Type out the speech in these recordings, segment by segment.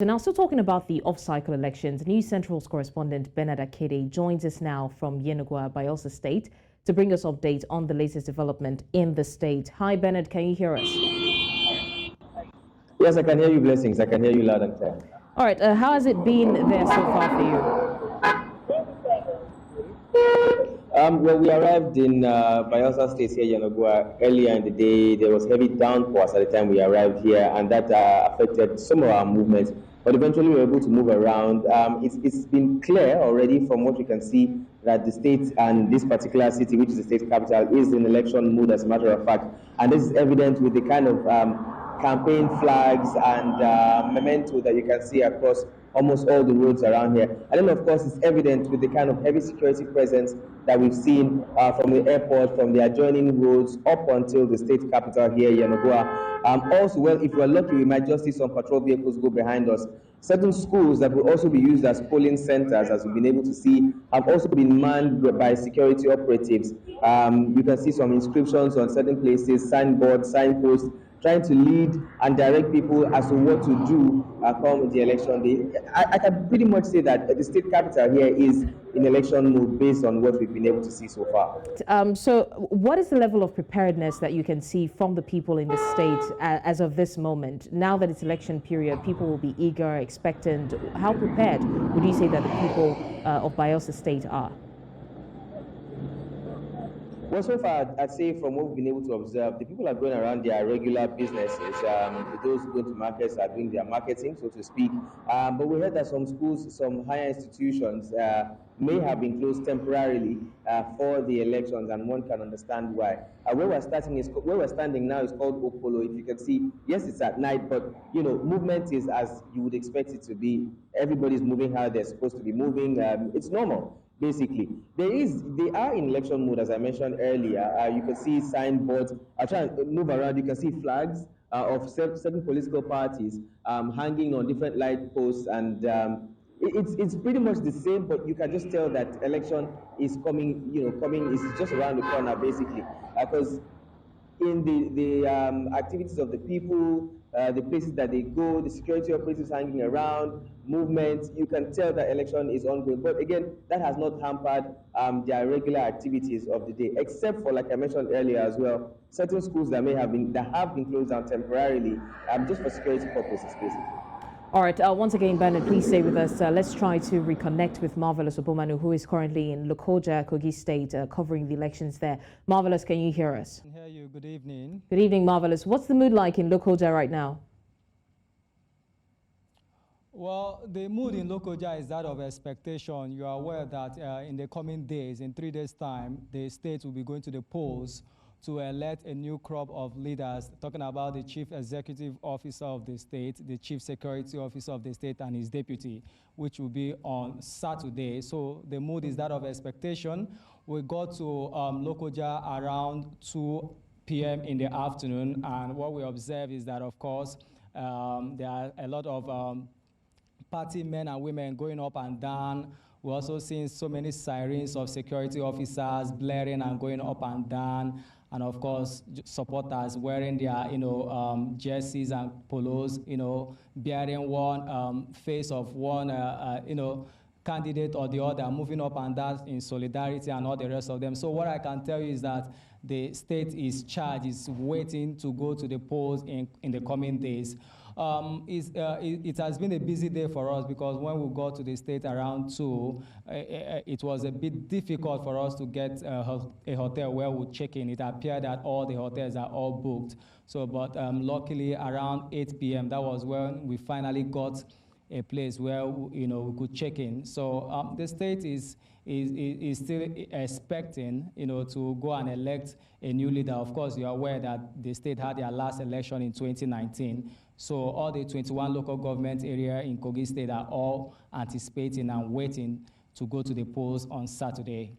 So now, still talking about the off-cycle elections, News Central's correspondent Bernard Akede joins us now from Yenagoa, Bayelsa State, to bring us update on the latest development in the state. Hi, Bernard, can you hear us? Yes, I can hear you, Blessings. I can hear you loud and clear. All right, how has it been there so far for you? Well, we arrived in Bayelsa State here, Yenagoa, earlier in the day. There was heavy downpours at the time we arrived here, and that affected some of our movements. But eventually, we were able to move around. It's been clear already from what we can see that the state and this particular city, which is the state capital, is in election mood, as a matter of fact. And this is evident with the kind of campaign flags and memento that you can see across almost all the roads around here. And then, of course, it's evident with the kind of heavy security presence that we've seen from the airport, from the adjoining roads up until the state capital here, Yenagoa. Also, well, if we're lucky, we might just see some patrol vehicles go behind us. Certain schools that will also be used as polling centers, as we've been able to see, have also been manned by security operatives. You can see some inscriptions on certain places, signboards, signposts, trying to lead and direct people as to what to do come the election day. I can pretty much say that the state capital here is in election mode based on what we've been able to see so far. So what is the level of preparedness that you can see from the people in the state as of this moment? Now that it's election period, people will be eager, expectant. How prepared would you say that the people of Bayelsa State are? Well, so far, I'd say from what we've been able to observe, the people are going around their regular businesses. Those who go to markets are doing their marketing, so to speak. But we heard that some schools, some higher institutions may have been closed temporarily for the elections, and one can understand why. Where we're standing now is called Opolo. If you can see, yes, it's at night, but movement is as you would expect it to be. Everybody's moving how they're supposed to be moving. It's normal. Basically, they are in election mode, as I mentioned earlier. You can see signboards. I'll try and move around. You can see flags of certain political parties hanging on different light posts, and it's pretty much the same. But you can just tell that election is coming. Is just around the corner, basically, because in the activities of the people, the places that they go, the security operatives hanging around, movements, you can tell that election is ongoing. But again, that has not hampered their regular activities of the day, except for, like I mentioned earlier as well, certain schools that have been closed down temporarily, just for security purposes, basically. All right, once again, Bernard, please stay with us. Let's try to reconnect with Marvelous Obomanu, who is currently in Lokoja, Kogi State, covering the elections there. Marvelous, can you hear us? I can hear you. Good evening. Good evening, Marvelous. What's the mood like in Lokoja right now? Well, the mood in Lokoja is that of expectation. You are aware that in the coming days, in 3 days' time, the state will be going to the polls to elect a new crop of leaders, talking about the chief executive officer of the state, the chief security officer of the state, and his deputy, which will be on Saturday. So the mood is that of expectation. We got to Lokoja around 2 p.m. in the afternoon, and what we observe is that, of course, there are a lot of party men and women going up and down. We're also seeing so many sirens of security officers blaring and going up and down. And of course, supporters wearing their, jerseys and polos, bearing one face of one, candidate or the other, moving up and down in solidarity and all the rest of them. So what I can tell you is that the state is charged, is waiting to go to the polls in the coming days. It has been a busy day for us because when we got to the state around 2, it was a bit difficult for us to get a hotel where we check in. It appeared that all the hotels are all booked. So, but luckily around 8 p.m., that was when we finally got a place where we could check in. So the state is still expecting to go and elect a new leader. Of course, you are aware that the state had their last election in 2019. So all the 21 local government areas in Kogi State are all anticipating and waiting to go to the polls on Saturday.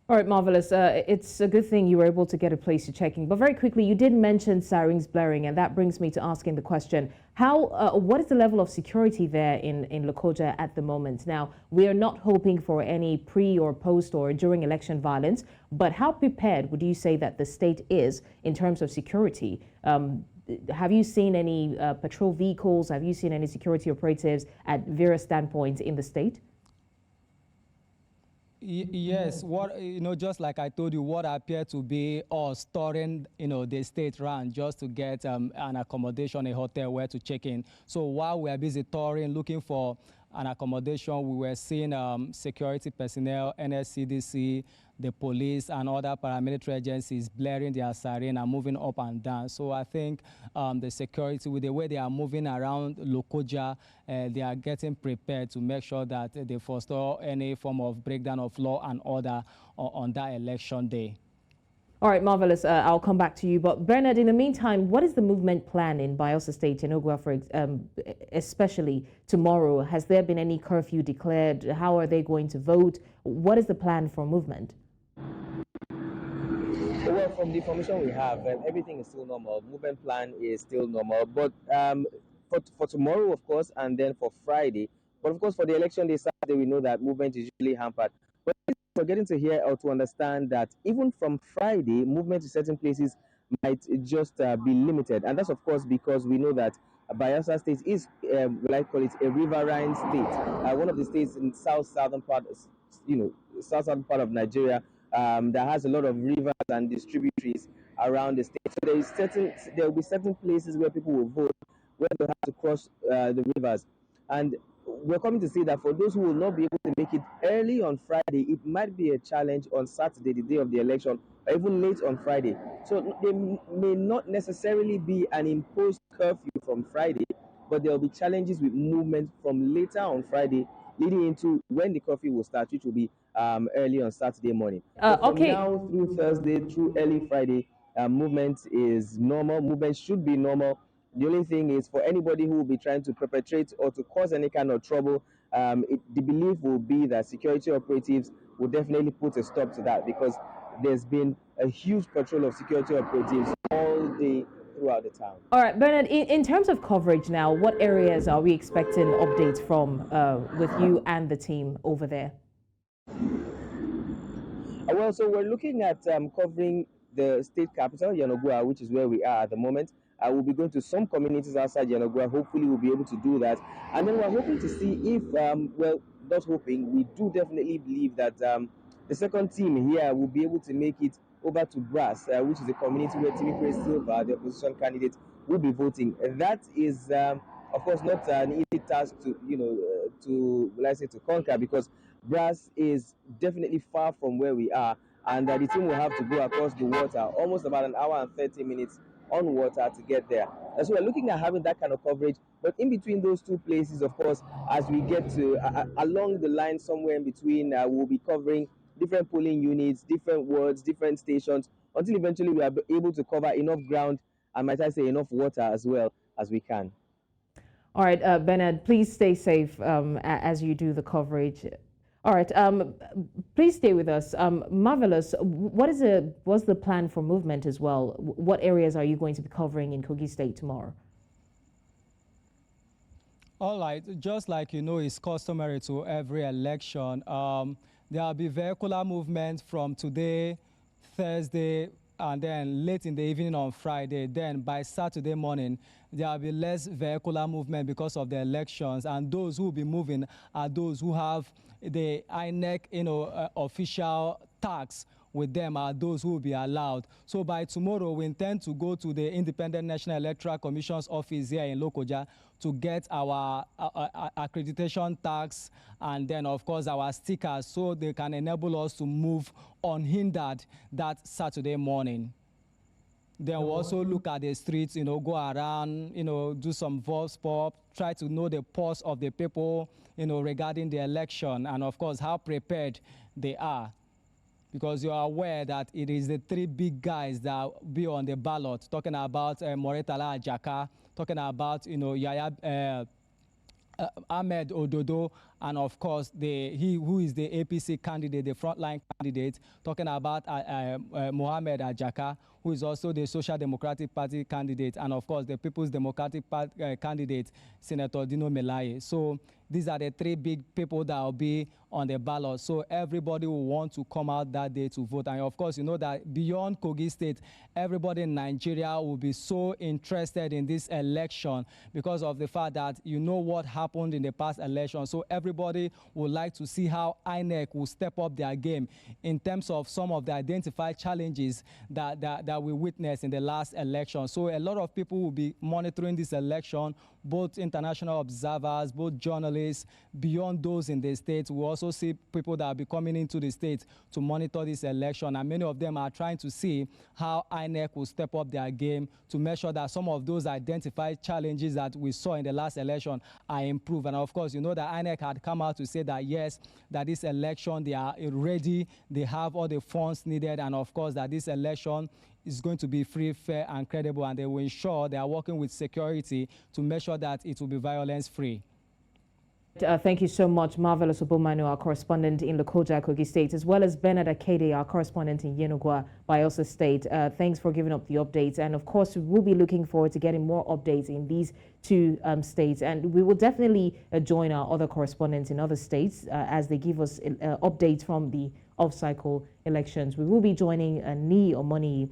All right, Marvelous. It's a good thing you were able to get a place to check in. But very quickly, you did mention sirens blaring, and that brings me to asking the question, what is the level of security there in Lokoja at the moment? Now, we are not hoping for any pre or post or during election violence, but how prepared would you say that the state is in terms of security? Have you seen any patrol vehicles? Have you seen any security operatives at various standpoints in the state? Yes, just like I told you, what appeared to be us touring, the state round just to get an accommodation, a hotel where to check in. So while we are busy touring, looking for an accommodation, we were seeing security personnel, NSCDC, the police, and other paramilitary agencies blaring their siren and moving up and down. So I think the security, with the way they are moving around Lokoja, they are getting prepared to make sure that they forestall any form of breakdown of law and order on that election day. All right, marvelous. I'll come back to you. But Bernard, in the meantime, what is the movement plan in Bayelsa State, in Ogwa, especially tomorrow? Has there been any curfew declared? How are they going to vote? What is the plan for movement? Well, from the information we have, everything is still normal. Movement plan is still normal. But for tomorrow, of course, and then for Friday. But of course, for the election day, Saturday, we know that movement is usually hampered. But we're getting to hear or to understand that even from Friday, movement to certain places might just be limited. And that's, of course, because we know that Bayelsa State is, I call it, a riverine state. One of the states in southern part, southern part of Nigeria that has a lot of rivers and distributaries around the state. So there will be certain places where people will vote where they have to cross the rivers. And we're coming to see that for those who will not be able to make it early on Friday, it might be a challenge on Saturday, the day of the election, or even late on Friday. So there may not necessarily be an imposed curfew from Friday, but there will be challenges with movement from later on Friday, leading into when the curfew will start, which will be early on Saturday morning. So from now through Thursday, through early Friday, movement is normal. Movement should be normal. The only thing is for anybody who will be trying to perpetrate or to cause any kind of trouble, the belief will be that security operatives will definitely put a stop to that, because there's been a huge patrol of security operatives all day throughout the town. All right, Bernard, in terms of coverage now, what areas are we expecting updates from with you and the team over there? Well, so we're looking at covering the state capital, Yanagua, which is where we are at the moment. We'll be going to some communities outside Yanagua. Hopefully, we'll be able to do that. And then we're hoping to see if, well, not hoping, we do definitely believe that the second team here will be able to make it over to Brass, which is a community where Timothy Silva, the opposition candidate, will be voting. That is, of course, not an easy task to conquer, because Brass is definitely far from where we are, and the team will have to go across the water, almost about an hour and 30 minutes on water to get there. And so we're looking at having that kind of coverage, but in between those two places, of course, as we get to along the line somewhere in between, we'll be covering different polling units, different wards, different stations, until eventually we are able to cover enough ground, and might I say enough water as well as we can. All right, Bernard, please stay safe as you do the coverage. All right, please stay with us. Marvelous. What's the plan for movement as well? What areas are you going to be covering in Kogi State tomorrow? All right, just like it's customary to every election, there will be vehicular movement from today, Thursday, and then late in the evening on Friday. Then by Saturday morning, there will be less vehicular movement because of the elections, and those who will be moving are those who have the INEC, official tax with them, are those who will be allowed. So by tomorrow, we intend to go to the Independent National Electoral Commission's office here in Lokoja to get our accreditation tax, and then, of course, our stickers, so they can enable us to move unhindered that Saturday morning. Then we'll also look at the streets, go around, do some voice pop, try to know the pulse of the people, regarding the election, and of course, how prepared they are. Because you are aware that it is the three big guys that will be on the ballot, talking about Moretala Ajaka, talking about, Yaya Ahmed Ododo, and of course, he who is the APC candidate, the frontline candidate, talking about Mohamed Ajaka, who is also the Social Democratic Party candidate, and of course the People's Democratic Party candidate, Senator Dino Melaye. So these are the three big people that will be on the ballot. So everybody will want to come out that day to vote. And of course, you know that beyond Kogi State, everybody in Nigeria will be so interested in this election because of the fact that you know what happened in the past election. So everybody would like to see how INEC will step up their game in terms of some of the identified challenges that we witnessed in the last election. So a lot of people will be monitoring this election, both international observers, both journalists, beyond those in the state. We also see people that will be coming into the state to monitor this election, and many of them are trying to see how INEC will step up their game to make sure that some of those identified challenges that we saw in the last election are improved. And of course, you know that INEC had come out to say that yes, that this election, they are ready, they have all the funds needed, and of course that this election is going to be free, fair, and credible, and they will ensure they are working with security to make sure that it will be violence-free. Thank you so much, Marvelous Obomanu, our correspondent in Lokoja, Kogi State, as well as Bernard Akede, our correspondent in Yenagoa, Bayelsa State. Thanks for giving up the updates. And of course, we'll be looking forward to getting more updates in these two states. And we will definitely join our other correspondents in other states as they give us updates from the off-cycle elections. We will be joining Ni Omoni